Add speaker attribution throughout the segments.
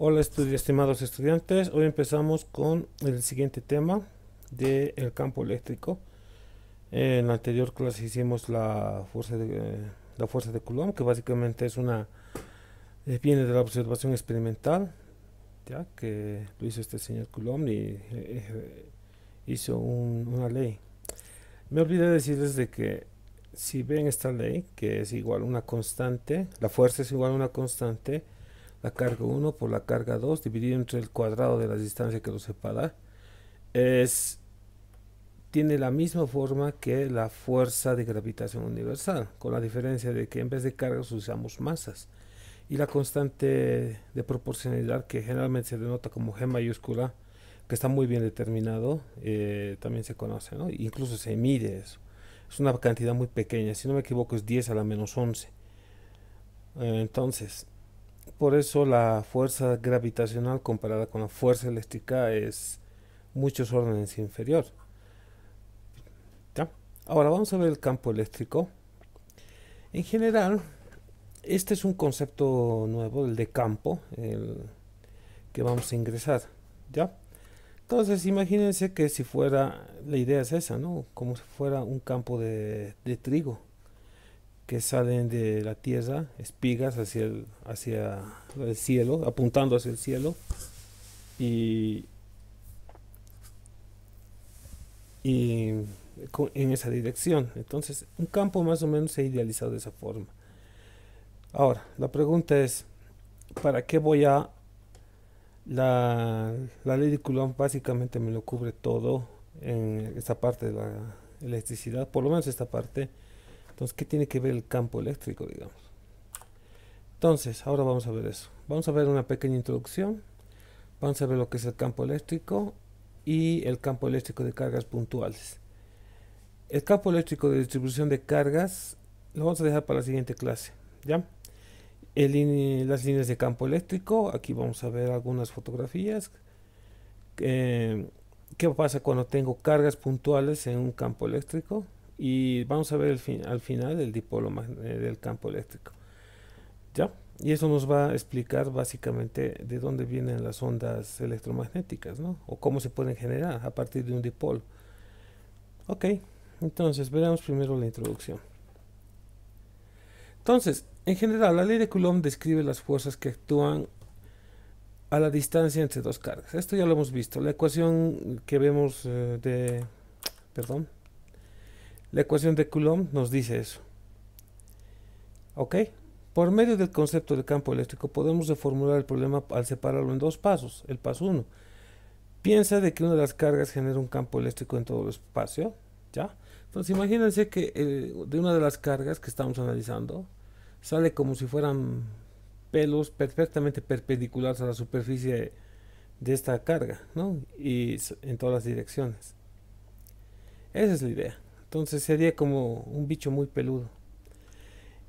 Speaker 1: Hola estimados estudiantes, hoy empezamos con el siguiente tema del campo eléctrico. En la anterior clase hicimos la fuerza de Coulomb, que básicamente viene de la observación experimental, ya que lo hizo este señor Coulomb y hizo una ley. Me olvidé decirles de que si ven esta ley, que es igual a una constante, la fuerza es igual a una constante, la carga uno por la carga 2 dividido entre el cuadrado de la distancia que los separa, es, tiene la misma forma que la fuerza de gravitación universal, con la diferencia de que en vez de cargas usamos masas. Y la constante de proporcionalidad, que generalmente se denota como G mayúscula, que está muy bien determinado, también se conoce, ¿no? Incluso se mide eso. Es una cantidad muy pequeña, si no me equivoco es 10 a la menos 11. Entonces, por eso la fuerza gravitacional comparada con la fuerza eléctrica es muchos órdenes inferior. ¿Ya? Ahora vamos a ver el campo eléctrico. En general, este es un concepto nuevo, el de campo, el que vamos a ingresar. ¿Ya? Entonces, imagínense que si fuera, la idea es esa, ¿no? Como si fuera un campo de trigo que salen de la tierra, espigas hacia el cielo, apuntando hacia el cielo, y, y en esa dirección. Entonces, un campo más o menos se ha idealizado de esa forma. Ahora, la pregunta es, ¿para qué voy a... La ley de Coulomb básicamente me lo cubre todo en esta parte de la electricidad, por lo menos esta parte. Entonces, ¿qué tiene que ver el campo eléctrico, digamos? Entonces, ahora vamos a ver eso. Vamos a ver una pequeña introducción. Vamos a ver lo que es el campo eléctrico y el campo eléctrico de cargas puntuales. El campo eléctrico de distribución de cargas lo vamos a dejar para la siguiente clase, ¿ya? Las líneas de campo eléctrico, aquí vamos a ver algunas fotografías. ¿Qué pasa cuando tengo cargas puntuales en un campo eléctrico? Y vamos a ver al final el dipolo del campo eléctrico, ¿ya? Y eso nos va a explicar básicamente de dónde vienen las ondas electromagnéticas, ¿no? O cómo se pueden generar a partir de un dipolo. Ok, entonces veamos primero la introducción. Entonces, en general, la ley de Coulomb describe las fuerzas que actúan a la distancia entre dos cargas. Esto ya lo hemos visto. La ecuación que vemos perdón, la ecuación de Coulomb nos dice eso. ¿Ok? Por medio del concepto de campo eléctrico podemos reformular el problema al separarlo en dos pasos. El paso 1. Piensa de que una de las cargas genera un campo eléctrico en todo el espacio, ¿ya? Entonces imagínense que de una de las cargas que estamos analizando sale como si fueran pelos perfectamente perpendiculares a la superficie de esta carga, ¿no? Y en todas las direcciones. Esa es la idea. Entonces sería como un bicho muy peludo.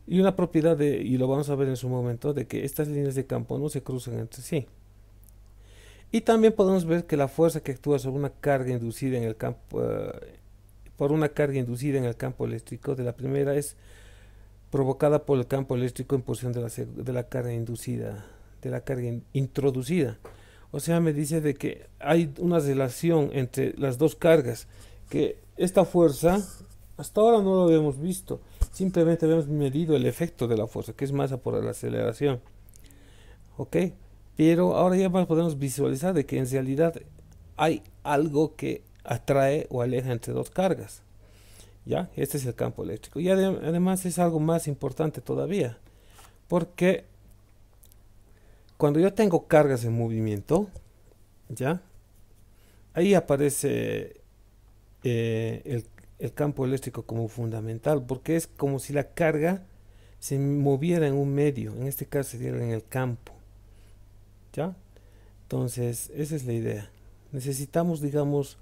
Speaker 1: Y una propiedad y lo vamos a ver en su momento, de que estas líneas de campo no se cruzan entre sí. Y también podemos ver que la fuerza que actúa sobre una carga inducida en el campo, por una carga inducida en el campo eléctrico de la primera es provocada por el campo eléctrico en posición de la carga inducida, de la carga introducida. O sea, me dice de que hay una relación entre las dos cargas, que esta fuerza hasta ahora no lo habíamos visto, simplemente habíamos medido el efecto de la fuerza, que es masa por la aceleración. ¿Ok? Pero ahora ya podemos visualizar de que en realidad hay algo que atrae o aleja entre dos cargas. ¿Ya? Este es el campo eléctrico. Y además es algo más importante todavía, porque cuando yo tengo cargas en movimiento, ¿ya? Ahí aparece el campo eléctrico como fundamental, porque es como si la carga se moviera en un medio, en este caso sería en el campo, ¿ya? Entonces, esa es la idea. Necesitamos, digamos,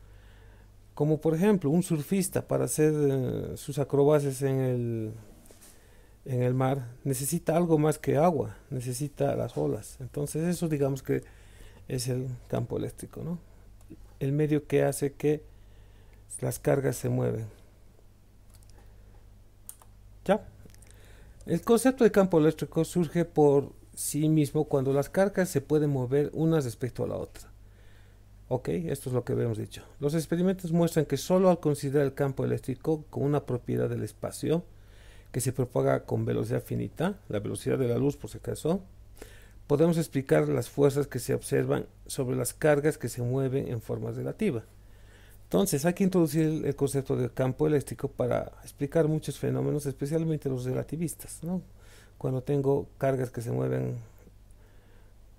Speaker 1: como por ejemplo un surfista para hacer sus acrobacias en el mar, necesita algo más que agua, necesita las olas. Entonces eso digamos que es el campo eléctrico, ¿no? El medio que hace que las cargas se mueven. ¿Ya? El concepto de campo eléctrico surge por sí mismo cuando las cargas se pueden mover una respecto a la otra. Ok, esto es lo que habíamos dicho. Los experimentos muestran que solo al considerar el campo eléctrico como una propiedad del espacio que se propaga con velocidad finita, la velocidad de la luz por si acaso, podemos explicar las fuerzas que se observan sobre las cargas que se mueven en forma relativa. Entonces hay que introducir el concepto de campo eléctrico para explicar muchos fenómenos, especialmente los relativistas, ¿no? Cuando tengo cargas que se mueven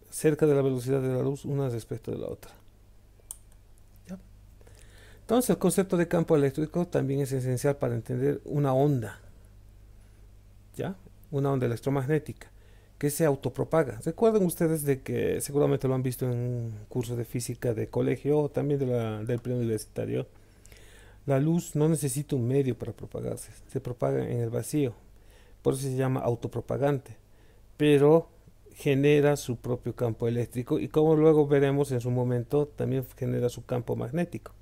Speaker 1: cerca de la velocidad de la luz una respecto de la otra. ¿Ya? Entonces el concepto de campo eléctrico también es esencial para entender una onda, ¿ya? Una onda electromagnética que se autopropaga. Recuerden ustedes de que seguramente lo han visto en un curso de física de colegio o también del preuniversitario. La luz no necesita un medio para propagarse, se propaga en el vacío, por eso se llama autopropagante, pero genera su propio campo eléctrico y como luego veremos en su momento también genera su campo magnético,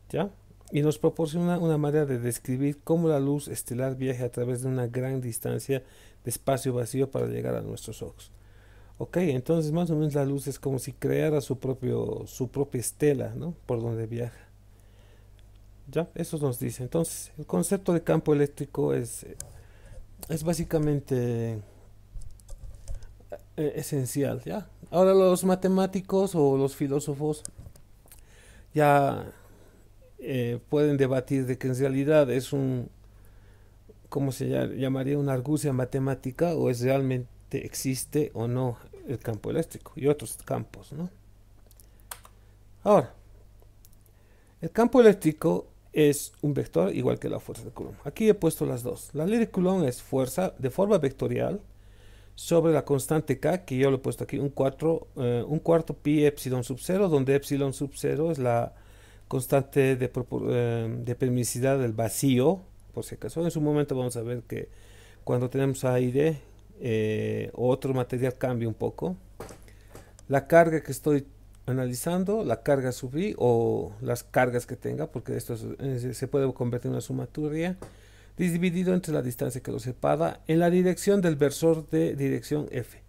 Speaker 1: ¿ya? Y nos proporciona una manera de describir cómo la luz estelar viaja a través de una gran distancia de espacio vacío para llegar a nuestros ojos. Ok, entonces más o menos la luz es como si creara su propia estela, ¿no? Por donde viaja. Ya, eso nos dice. Entonces, el concepto de campo eléctrico es básicamente esencial, ¿ya? Ahora los matemáticos o los filósofos ya pueden debatir de que en realidad es ¿cómo se llamaría? Una argucia matemática o es realmente existe o no el campo eléctrico y otros campos, ¿no? Ahora, el campo eléctrico es un vector igual que la fuerza de Coulomb. Aquí he puesto las dos. La ley de Coulomb es fuerza de forma vectorial sobre la constante K, que yo lo he puesto aquí, un cuarto pi epsilon sub 0, donde epsilon sub 0 es la constante de permisividad del vacío, por si acaso. En su momento vamos a ver que cuando tenemos aire o otro material cambia un poco. La carga que estoy analizando, la carga sub i o las cargas que tenga, porque esto se puede convertir en una sumatoria, dividido entre la distancia que lo separa en la dirección del versor de dirección F,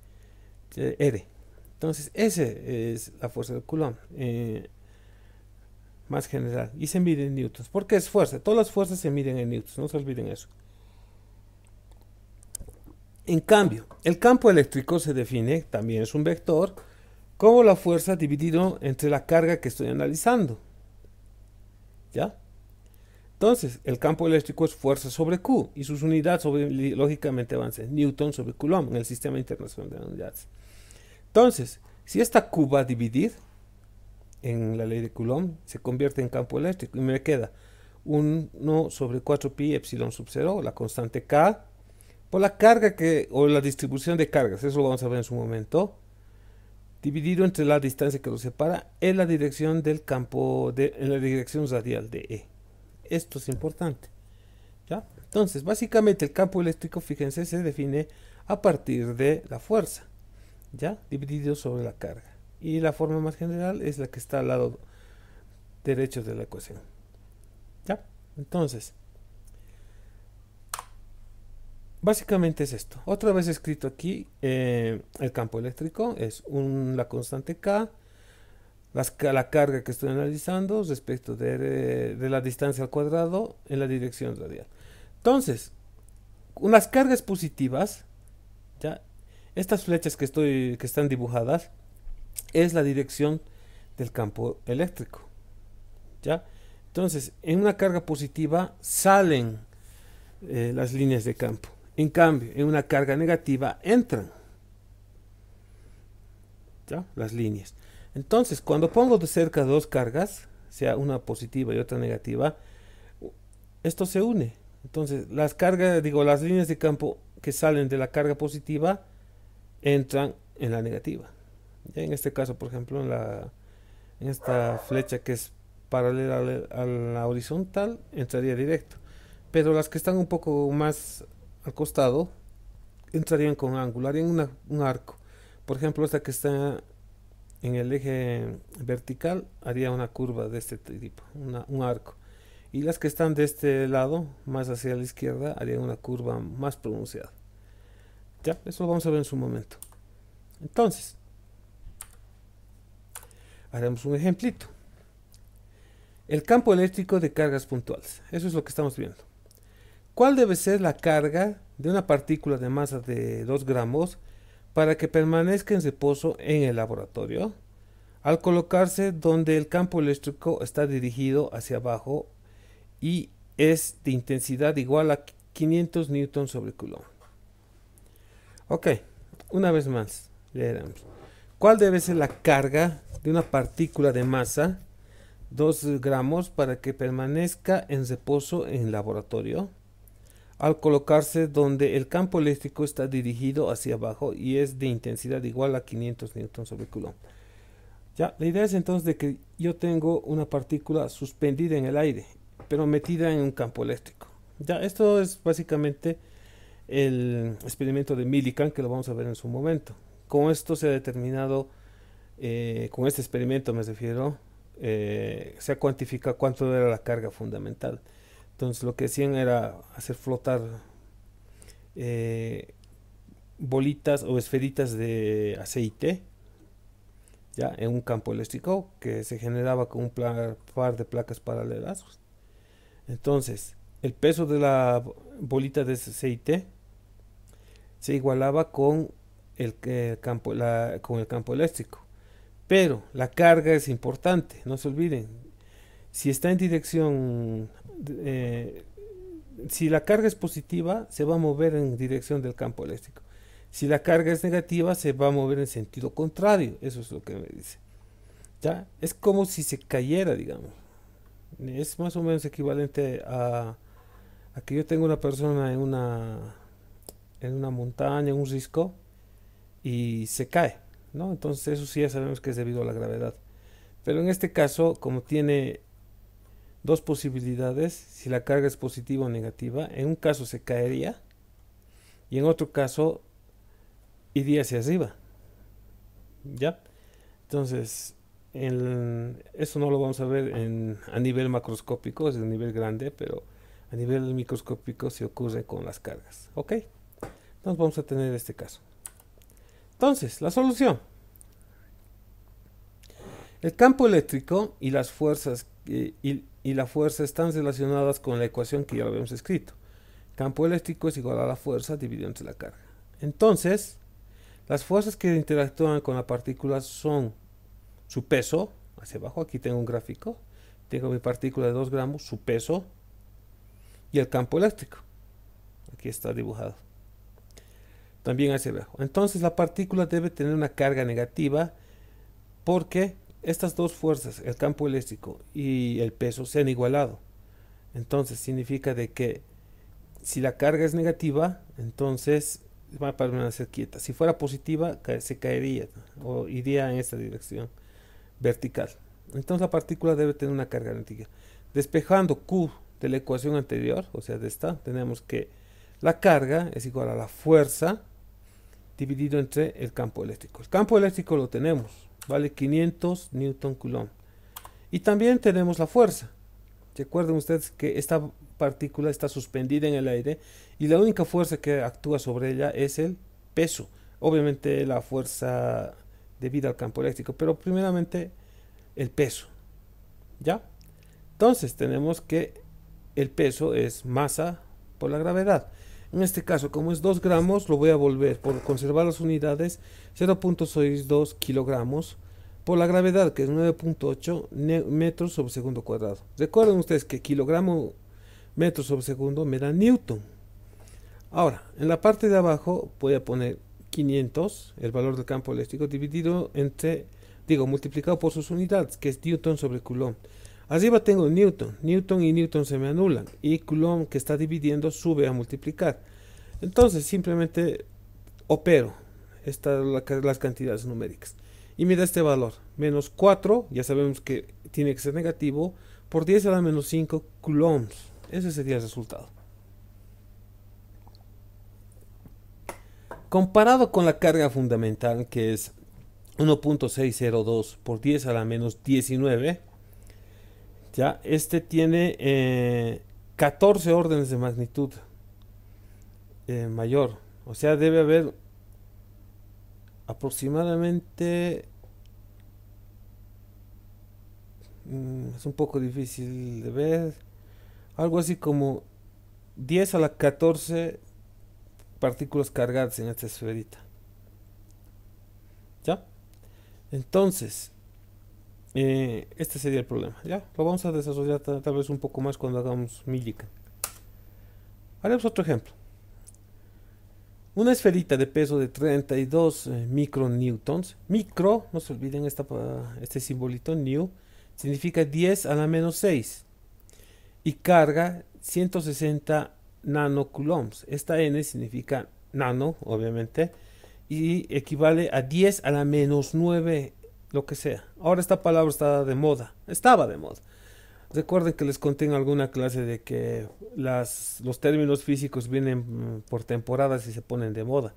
Speaker 1: R. Entonces, ese es la fuerza de Coulomb, más general, y se mide en newtons. ¿Por qué es fuerza? Todas las fuerzas se miden en newtons, no se olviden eso. En cambio, el campo eléctrico se define, también es un vector, como la fuerza dividido entre la carga que estoy analizando. ¿Ya? Entonces, el campo eléctrico es fuerza sobre Q y sus unidades lógicamente van a ser Newton sobre Coulomb en el sistema internacional de unidades. Entonces, si esta Q va a dividir en la ley de Coulomb, se convierte en campo eléctrico y me queda 1 sobre 4 pi epsilon sub 0, la constante K, por la carga o la distribución de cargas, eso lo vamos a ver en su momento, dividido entre la distancia que lo separa en la dirección del campo, en la dirección radial de E. Esto es importante, ¿ya? Entonces, básicamente el campo eléctrico, fíjense, se define a partir de la fuerza, ¿ya? Dividido sobre la carga. Y la forma más general es la que está al lado derecho de la ecuación, ¿ya? Entonces, básicamente es esto. Otra vez escrito aquí, el campo eléctrico es la constante K, la carga que estoy analizando respecto de la distancia al cuadrado en la dirección radial. Entonces, unas cargas positivas, ¿ya? Estas flechas que están dibujadas es la dirección del campo eléctrico, ¿ya? Entonces, en una carga positiva salen las líneas de campo. En cambio, en una carga negativa entran, ¿ya? Las líneas. Entonces, cuando pongo de cerca dos cargas, sea una positiva y otra negativa, esto se une. Entonces, las líneas de campo que salen de la carga positiva entran en la negativa. ¿Ya? En este caso, por ejemplo, en esta flecha que es paralela a la horizontal, entraría directo. Pero las que están un poco más al costado, entrarían con ángulo, harían un arco. Por ejemplo, esta que está en el eje vertical haría una curva de este tipo, un arco. Y las que están de este lado, más hacia la izquierda, harían una curva más pronunciada. Ya, eso lo vamos a ver en su momento. Entonces, haremos un ejemplito. El campo eléctrico de cargas puntuales. Eso es lo que estamos viendo. ¿Cuál debe ser la carga de una partícula de masa de 2 gramos para que permanezca en reposo en el laboratorio? Al colocarse donde el campo eléctrico está dirigido hacia abajo y es de intensidad igual a 500 newtons sobre coulomb. Ok, una vez más, leeremos. ¿Cuál debe ser la carga de una partícula de masa 2 gramos para que permanezca en reposo en el laboratorio? Al colocarse donde el campo eléctrico está dirigido hacia abajo y es de intensidad igual a 500 newtons sobre coulomb. Ya, la idea es entonces de que yo tengo una partícula suspendida en el aire, pero metida en un campo eléctrico. Ya, esto es básicamente el experimento de Millikan, que lo vamos a ver en su momento. Con esto se ha determinado, con este experimento me refiero, se ha cuantificado cuánto era la carga fundamental. Entonces lo que hacían era hacer flotar bolitas o esferitas de aceite, ya, en un campo eléctrico que se generaba con un par de placas paralelas. Entonces, el peso de la bolita de aceite se igualaba con el campo eléctrico. Pero la carga es importante, no se olviden. Si está en dirección, si la carga es positiva, se va a mover en dirección del campo eléctrico. Si la carga es negativa, se va a mover en sentido contrario. Eso es lo que me dice. ¿Ya? Es como si se cayera, digamos. Es más o menos equivalente a que yo tengo una persona en una montaña, en un risco, y se cae, ¿no? Entonces eso sí ya sabemos que es debido a la gravedad. Pero en este caso, como tiene dos posibilidades, si la carga es positiva o negativa, en un caso se caería y en otro caso iría hacia arriba. ¿Ya? Entonces, eso no lo vamos a ver a nivel macroscópico, es a nivel grande, pero a nivel microscópico se ocurre con las cargas. ¿Ok? Entonces vamos a tener este caso. Entonces, la solución. El campo eléctrico y las fuerzas y la fuerza están relacionadas con la ecuación que ya lo habíamos escrito. Campo eléctrico es igual a la fuerza dividido entre la carga. Entonces, las fuerzas que interactúan con la partícula son su peso, hacia abajo, aquí tengo un gráfico, tengo mi partícula de 2 gramos, su peso, y el campo eléctrico. Aquí está dibujado. También hacia abajo. Entonces la partícula debe tener una carga negativa porque estas dos fuerzas, el campo eléctrico y el peso, se han igualado. Entonces significa de que si la carga es negativa, entonces va a permanecer quieta. Si fuera positiva, se caería o iría en esta dirección vertical. Entonces la partícula debe tener una carga negativa. Despejando Q de la ecuación anterior, o sea de esta, tenemos que la carga es igual a la fuerza dividido entre el campo eléctrico. El campo eléctrico lo tenemos, vale 500 newton coulomb. Y también tenemos la fuerza. Recuerden ustedes que esta partícula está suspendida en el aire y la única fuerza que actúa sobre ella es el peso. Obviamente la fuerza debida al campo eléctrico, pero primeramente el peso. ¿Ya? Entonces tenemos que el peso es masa por la gravedad. En este caso, como es 2 gramos, lo voy a volver, por conservar las unidades, 0.62 kilogramos por la gravedad, que es 9.8 metros sobre segundo cuadrado. Recuerden ustedes que kilogramo metros sobre segundo me da newton. Ahora, en la parte de abajo voy a poner 500, el valor del campo eléctrico, dividido entre, multiplicado por sus unidades, que es newton sobre coulomb. Arriba tengo newton, newton y newton se me anulan y coulomb que está dividiendo sube a multiplicar. Entonces simplemente opero las cantidades numéricas y me da este valor, menos 4, ya sabemos que tiene que ser negativo, por 10 a la menos 5 coulombs. Ese sería el resultado. Comparado con la carga fundamental, que es 1.602 por 10 a la menos 19, ya, este tiene 14 órdenes de magnitud mayor. O sea, debe haber aproximadamente, es un poco difícil de ver, algo así como 10 a la 14 partículas cargadas en esta esferita. ¿Ya? Entonces, este sería el problema. Ya, lo vamos a desarrollar tal vez un poco más cuando hagamos Millikan. Haremos otro ejemplo. Una esferita de peso de 32 micronewtons. Micro, no se olviden este simbolito, new, significa 10 a la menos 6. Y carga 160 nanocoulombs. Esta N significa nano, obviamente, y equivale a 10 a la menos 9, lo que sea. Ahora esta palabra está de moda, estaba de moda. Recuerden que les conté en alguna clase de que los términos físicos vienen por temporadas y se ponen de moda.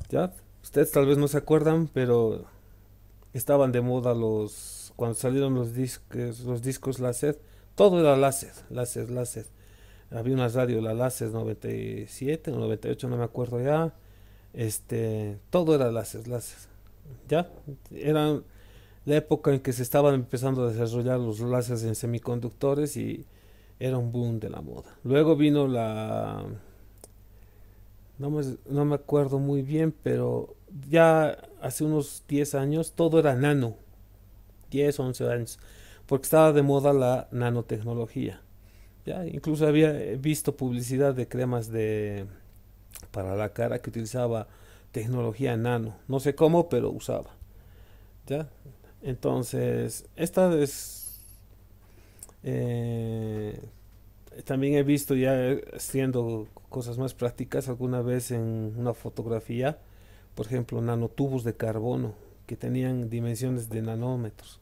Speaker 1: ¿Ya? Ustedes tal vez no se acuerdan, pero estaban de moda cuando salieron los discos láser. Todo era láser, láser, láser. Había una radio, la láser 97 o 98, no me acuerdo ya. Todo era láser, láser. ¿Ya? Eran la época en que se estaban empezando a desarrollar los láseres en semiconductores y era un boom de la moda. Luego vino no me acuerdo muy bien, pero ya hace unos 10 años todo era nano. 10, 11 años. Porque estaba de moda la nanotecnología. ¿Ya? Incluso había visto publicidad de cremas para la cara que utilizaba tecnología nano. No sé cómo, pero usaba. ¿Ya? Entonces, esta es... también he visto ya haciendo cosas más prácticas alguna vez en una fotografía, por ejemplo, nanotubos de carbono que tenían dimensiones de nanómetros.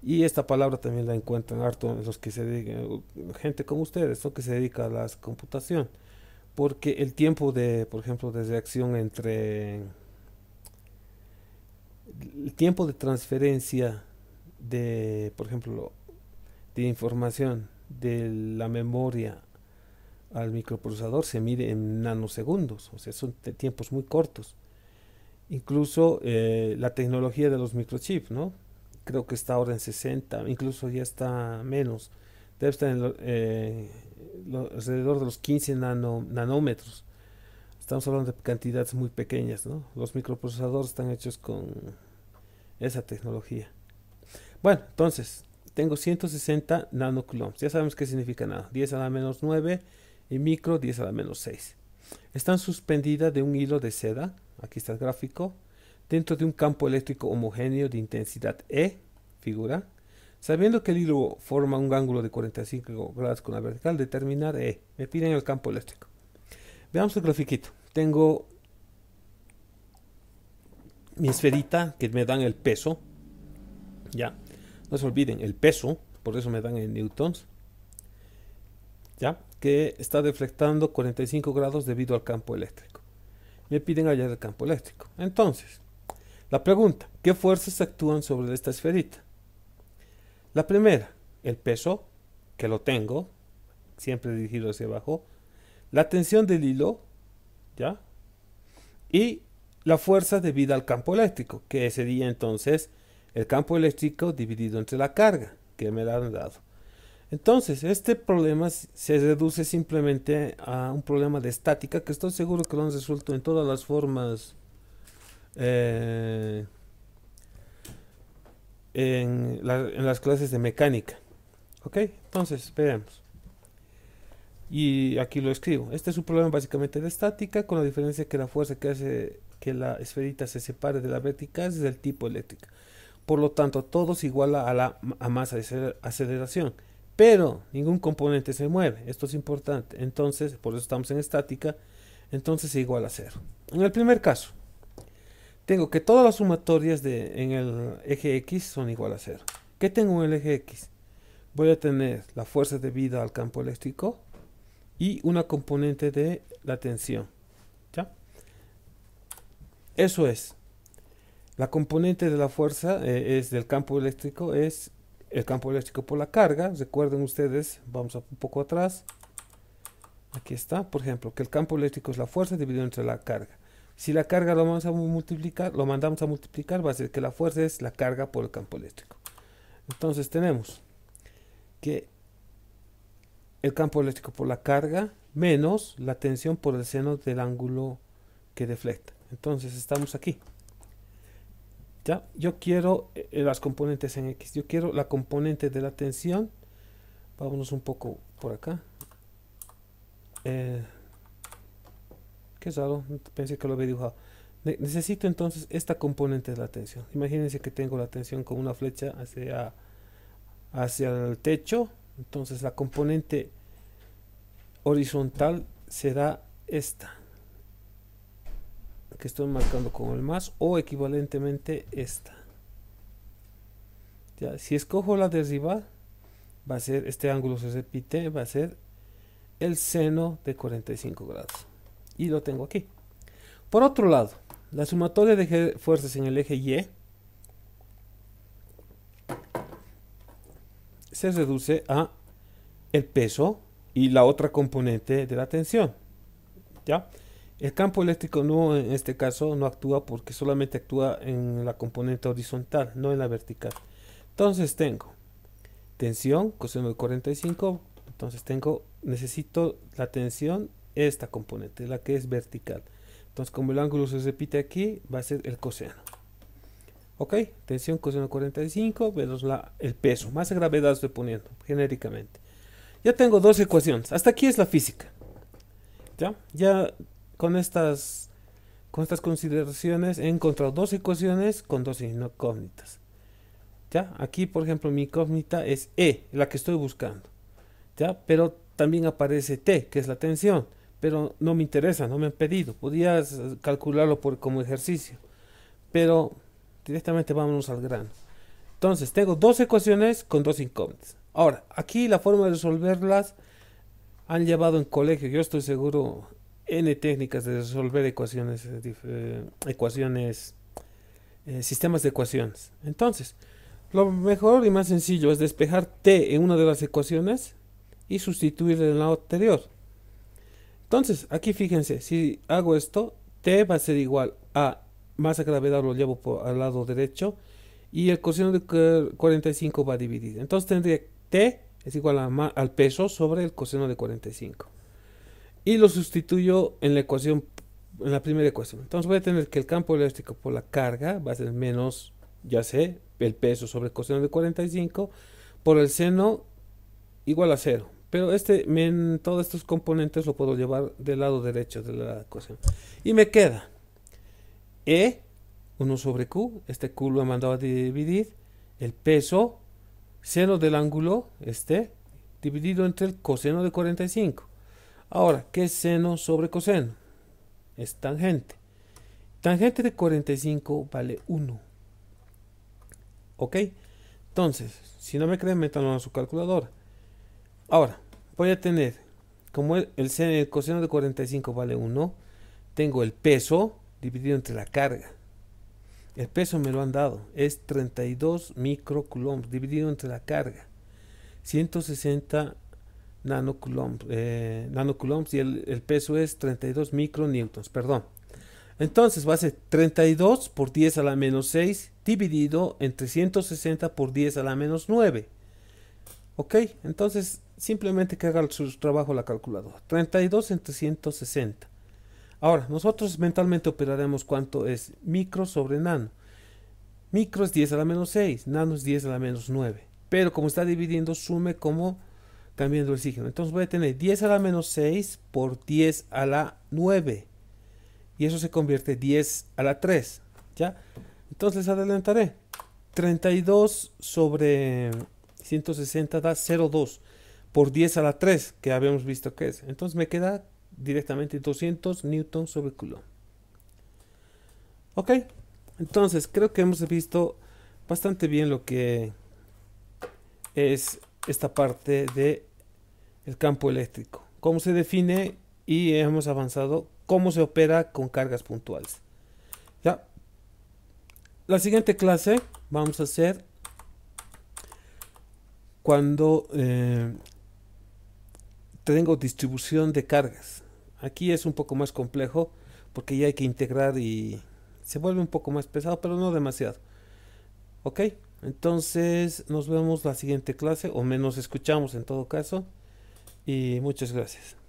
Speaker 1: Y esta palabra también la encuentran harto en los que se dedican, gente como ustedes, ¿no? Que se dedica a la computación. Porque el tiempo por ejemplo, de reacción el tiempo de transferencia por ejemplo, de información de la memoria al microprocesador se mide en nanosegundos, o sea, son tiempos muy cortos. Incluso la tecnología de los microchips, ¿no? Creo que está ahora en 60, incluso ya está menos. Debe estar alrededor de los 15 nanómetros. Estamos hablando de cantidades muy pequeñas, ¿no? Los microprocesadores están hechos con esa tecnología. Bueno, entonces, tengo 160 nanocoulombs. Ya sabemos qué significa nano. 10 a la menos 9 y micro 10 a la menos 6. Están suspendidas de un hilo de seda, aquí está el gráfico, dentro de un campo eléctrico homogéneo de intensidad E, figura. Sabiendo que el hilo forma un ángulo de 45 grados con la vertical, determinar E. Me piden el campo eléctrico. Veamos el grafiquito. Tengo mi esferita que me dan el peso. Ya. No se olviden, el peso, por eso me dan en newtons. Ya. Que está deflectando 45 grados debido al campo eléctrico. Me piden hallar el campo eléctrico. Entonces, la pregunta, ¿qué fuerzas actúan sobre esta esferita? La primera, el peso, que lo tengo, siempre dirigido hacia abajo. La tensión del hilo, ¿ya? Y la fuerza debida al campo eléctrico, que sería entonces el campo eléctrico dividido entre la carga que me la han dado. Entonces, este problema se reduce simplemente a un problema de estática, que estoy seguro que lo han resuelto en todas las formas en las clases de mecánica. Ok, entonces veamos. Y aquí lo escribo. Este es un problema básicamente de estática, con la diferencia que la fuerza que hace que la esferita se separe de la vertical es del tipo eléctrica. Por lo tanto, todo se iguala a masa de aceleración, pero ningún componente se mueve. Esto es importante. Entonces, por eso estamos en estática. Entonces se iguala a cero. En el primer caso, tengo que todas las sumatorias en el eje X son igual a cero. ¿Qué tengo en el eje X? Voy a tener la fuerza debida al campo eléctrico y una componente de la tensión. ¿Ya? Eso es. La componente de la fuerza es del campo eléctrico, es el campo eléctrico por la carga. Recuerden ustedes, vamos un poco atrás. Aquí está, por ejemplo, que el campo eléctrico es la fuerza dividida entre la carga. Si la carga lo vamos a multiplicar, lo mandamos a multiplicar, va a ser que la fuerza es la carga por el campo eléctrico. Entonces tenemos que el campo eléctrico por la carga menos la tensión por el seno del ángulo que deflecta. Entonces estamos aquí. Ya, yo quiero las componentes en X. Yo quiero la componente de la tensión. Vámonos un poco por acá. Qué raro, pensé que lo había dibujado. Necesito entonces esta componente de la tensión. Imagínense que tengo la tensión con una flecha hacia el techo. Entonces la componente horizontal será esta, que estoy marcando con el más, o equivalentemente esta. Ya, si escojo la de arriba, va a ser, este ángulo se repite, va a ser el seno de 45 grados. Y lo tengo aquí. Por otro lado, la sumatoria de fuerzas en el eje Y se reduce a el peso y la otra componente de la tensión. ¿Ya? El campo eléctrico no, en este caso, no actúa porque solamente actúa en la componente horizontal, no en la vertical. Entonces tengo tensión, coseno de 45, entonces necesito la tensión, esta componente, la que es vertical. Entonces como el ángulo se repite aquí, va a ser el coseno. Ok, tensión coseno de 45 menos el peso, más gravedad estoy poniendo genéricamente. Ya tengo dos ecuaciones, hasta aquí es la física. Ya con estas consideraciones he encontrado dos ecuaciones con dos incógnitas. ¿Ya? Aquí, por ejemplo, mi incógnita es E, la que estoy buscando. ¿Ya? Pero también aparece T, que es la tensión. Pero no me interesa, no me han pedido. Podías calcularlo como ejercicio. Pero directamente vámonos al grano. Entonces, tengo dos ecuaciones con dos incógnitas. Ahora, aquí la forma de resolverlas han llevado en colegio, yo estoy seguro, N técnicas de resolver sistemas de ecuaciones. Entonces, lo mejor y más sencillo es despejar T en una de las ecuaciones y sustituir en la anterior. Entonces, aquí fíjense, si hago esto, T va a ser igual a masa gravedad, lo llevo al lado derecho, y el coseno de 45 va a dividir. Entonces tendría T es igual al peso sobre el coseno de 45. Y lo sustituyo en la ecuación, en la primera ecuación. Entonces voy a tener que el campo eléctrico por la carga va a ser menos, ya sé, el peso sobre el coseno de 45 por el seno igual a 0. Pero todos estos componentes lo puedo llevar del lado derecho de la ecuación. Y me queda E, 1 sobre Q, este Q lo he mandado a dividir, el peso, seno del ángulo, dividido entre el coseno de 45. Ahora, ¿qué es seno sobre coseno? Es tangente. Tangente de 45 vale 1. ¿Ok? Entonces, si no me creen, métanlo a su calculadora. Ahora, voy a tener, como el coseno de 45 vale 1, tengo el peso dividido entre la carga. El peso me lo han dado, es 32 microcoulombs dividido entre la carga. 160 nanocoulombs y el peso es 32 micronewtons, perdón. Entonces va a ser 32 por 10 a la menos 6 dividido entre 160 por 10 a la menos 9. Ok, entonces simplemente que haga su trabajo la calculadora. 32 entre 160. Ahora, nosotros mentalmente operaremos cuánto es micro sobre nano. Micro es 10 a la menos 6, nano es 10 a la menos 9. Pero como está dividiendo, sume como cambiando el signo. Entonces voy a tener 10 a la menos 6 por 10 a la 9. Y eso se convierte en 10 a la 3. ¿Ya? Entonces les adelantaré. 32 sobre 160 da 0,2 por 10 a la 3, que habíamos visto que es. Entonces me queda directamente 200 newtons sobre coulomb. Ok, entonces creo que hemos visto bastante bien lo que es esta parte de el campo eléctrico, cómo se define, y hemos avanzado cómo se opera con cargas puntuales. Ya, la siguiente clase vamos a hacer cuando tengo distribución de cargas. Aquí es un poco más complejo porque ya hay que integrar y se vuelve un poco más pesado, pero no demasiado. Ok, entonces nos vemos la siguiente clase, o menos escuchamos en todo caso, y muchas gracias.